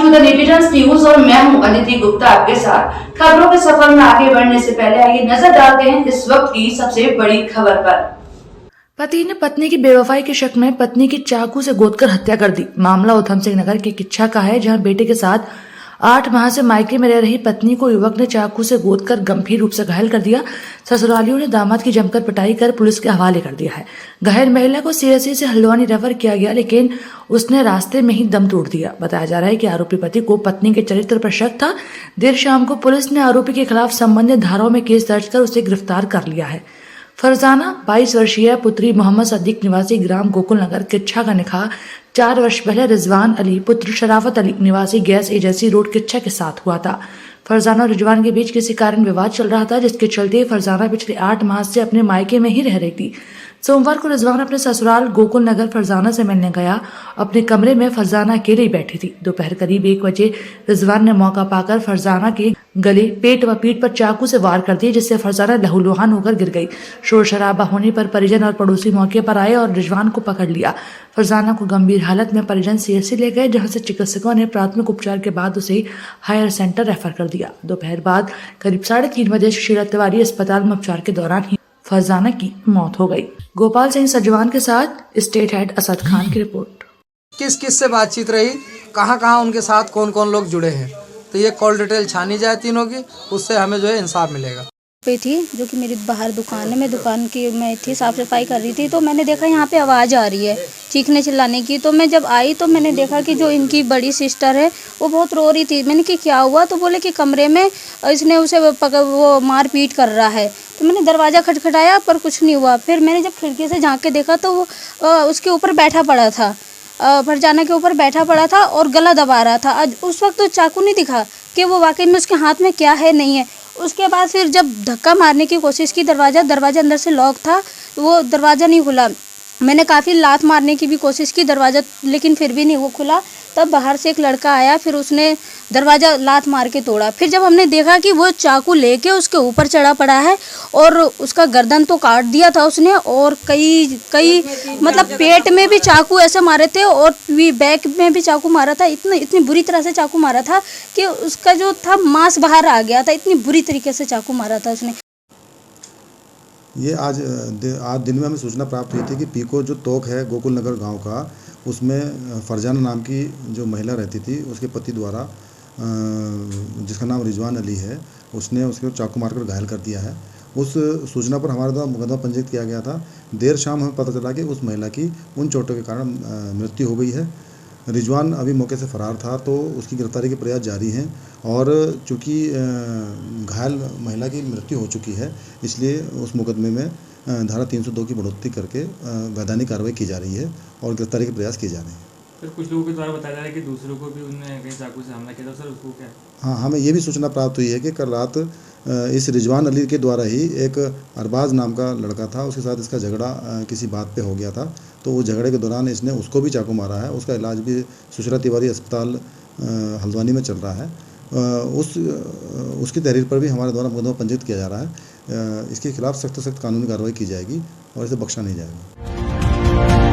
To the netizens news और मैं हूं अदिति गुप्ता आपके साथ। खबरों के सफर में आगे बढ़ने से पहले आइए नजर डालते हैं इस वक्त की सबसे बड़ी खबर पर। पति ने पत्नी की बेवफाई के शक में पत्नी की चाकू से गोदकर हत्या कर दी। मामला उधम सिंह नगर के किच्छा का है, जहां बेटे के साथ 8 माह से मायके में रह रही पत्नी को युवक ने चाकू से गोदकर गंभीर रूप से घायल कर दिया। ससुरालियों ने दामाद की जमकर पिटाई कर पुलिस के हवाले कर दिया है। घायल महिला को सीएससी से हल्द्वानी रेफर किया गया, लेकिन उसने रास्ते में ही दम तोड़ दिया। बताया जा रहा है कि आरोपी पति को पत्नी के चरित्र पर शक था। देर शाम को पुलिस ने आरोपी के खिलाफ संबंधित धाराओं में केस दर्ज कर उसे गिरफ्तार कर लिया है। फरजाना 22 वर्षीय पुत्री मोहम्मद सद्दीक निवासी ग्राम गोकुल नगर किच्छा का निकाह 4 वर्ष पहले रिजवान अली पुत्र शराफत अली निवासी गैस एजेंसी रोड किच्छा के साथ हुआ था। फरजाना और रिजवान के बीच किसी कारण विवाद चल रहा था, जिसके चलते फरजाना पिछले 8 माह से अपने मायके में ही रह रही थी। सोमवार को रिजवान अपने ससुराल गोकुल नगर फरजाना से मिलने गया। अपने कमरे में फरजाना अकेले ही बैठी थी। दोपहर करीब 1 बजे रिजवान ने मौका पाकर फरजाना के गले, पेट व पीठ पर चाकू से वार कर दिए, जिससे फरजाना लहूलुहान होकर गिर गई। शोर शराबा होने पर परिजन और पड़ोसी मौके पर आए और रिजवान को पकड़ लिया। फरजाना को गंभीर हालत में परिजन सीएससी ले गए, जहां से चिकित्सकों ने प्राथमिक उपचार के बाद उसे हायर सेंटर रेफर कर दिया। दोपहर बाद करीब 3:30 बजे शीला तिवारी अस्पताल में उपचार के दौरान ही फरजाना की मौत हो गई। गोपाल सिंह सजवान के साथ स्टेट हेड असद खान की रिपोर्ट। किस किस से बातचीत रही, कहाँ कहाँ उनके साथ कौन कौन लोग जुड़े हैं, तो ये कॉल डिटेल छानी जाए तीनों की, उससे हमें जो है इंसाफ मिलेगा। पे थी जो कि मेरी बाहर दुकान है, मैं दुकान की मैं थी, साफ सफाई कर रही थी, तो मैंने देखा यहाँ पे आवाज़ आ रही है चीखने चिल्लाने की। तो मैं जब आई तो मैंने देखा कि जो इनकी बड़ी सिस्टर है वो बहुत रो रही थी। मैंने कि क्या हुआ, तो बोले कि कमरे में इसने उसे वो मार पीट कर रहा है। तो मैंने दरवाज़ा खटखटाया पर कुछ नहीं हुआ। फिर मैंने जब खिड़की से झाँक के देखा तो वो उसके ऊपर बैठा पड़ा था, फरजाना के ऊपर बैठा पड़ा था और गला दबा रहा था। आज उस वक्त तो चाकू नहीं दिखा कि वो वाकई में उसके हाथ में क्या है नहीं है। उसके बाद फिर जब धक्का मारने की कोशिश की, दरवाज़ा अंदर से लॉक था, वो दरवाज़ा नहीं खुला। मैंने काफ़ी लात मारने की भी कोशिश की दरवाज़ा, लेकिन फिर भी नहीं वो खुला। तब बाहर से एक लड़का आया, फिर उसने दरवाज़ा लात मार के तोड़ा। फिर जब हमने देखा कि वो चाकू लेके उसके ऊपर चढ़ा पड़ा है और उसका गर्दन तो काट दिया था उसने, और कई मतलब पेट में भी चाकू ऐसे मारे थे और बैक में भी चाकू मारा था। इतनी बुरी तरह से चाकू मारा था कि उसका जो था मांस बाहर आ गया था। इतनी बुरी तरीके से चाकू मारा था उसने। ये आज दिन में हमें सूचना प्राप्त हुई थी कि पीको जो तोक है गोकुल नगर गांव का, उसमें फरजाना नाम की जो महिला रहती थी, उसके पति द्वारा जिसका नाम रिजवान अली है, उसने उसको चाकू मारकर घायल कर दिया है। उस सूचना पर हमारे द्वारा मुकदमा पंजीकृत किया गया था। देर शाम हमें पता चला कि उस महिला की उन चोटों के कारण मृत्यु हो गई है। रिजवान अभी मौके से फरार था, तो उसकी गिरफ्तारी के प्रयास जारी हैं, और चूँकि घायल महिला की मृत्यु हो चुकी है, इसलिए उस मुकदमे में धारा 302 की बढ़ोतरी करके वैधानिक कार्रवाई की जा रही है और गिरफ्तारी के प्रयास किए जा रहे हैं। सर, कुछ लोगों के द्वारा बताया जा रहा है कि दूसरों को भी उन्होंने कहीं चाकू से हमला किया था, सर उसको क्या? हाँ, हमें ये भी सूचना प्राप्त हुई है कि कल रात इस रिजवान अली के द्वारा ही एक अरबाज नाम का लड़का था, उसके साथ इसका झगड़ा किसी बात पे हो गया था। तो उस झगड़े के दौरान इसने उसको भी चाकू मारा है। उसका इलाज भी शीला तिवारी अस्पताल हल्द्वानी में चल रहा है। उसकी तहरीर पर भी हमारे द्वारा मुकदमा पंजीकृत किया जा रहा है। इसके खिलाफ सख्त कानूनी कार्रवाई की जाएगी और इसे बख्शा नहीं जाएगा।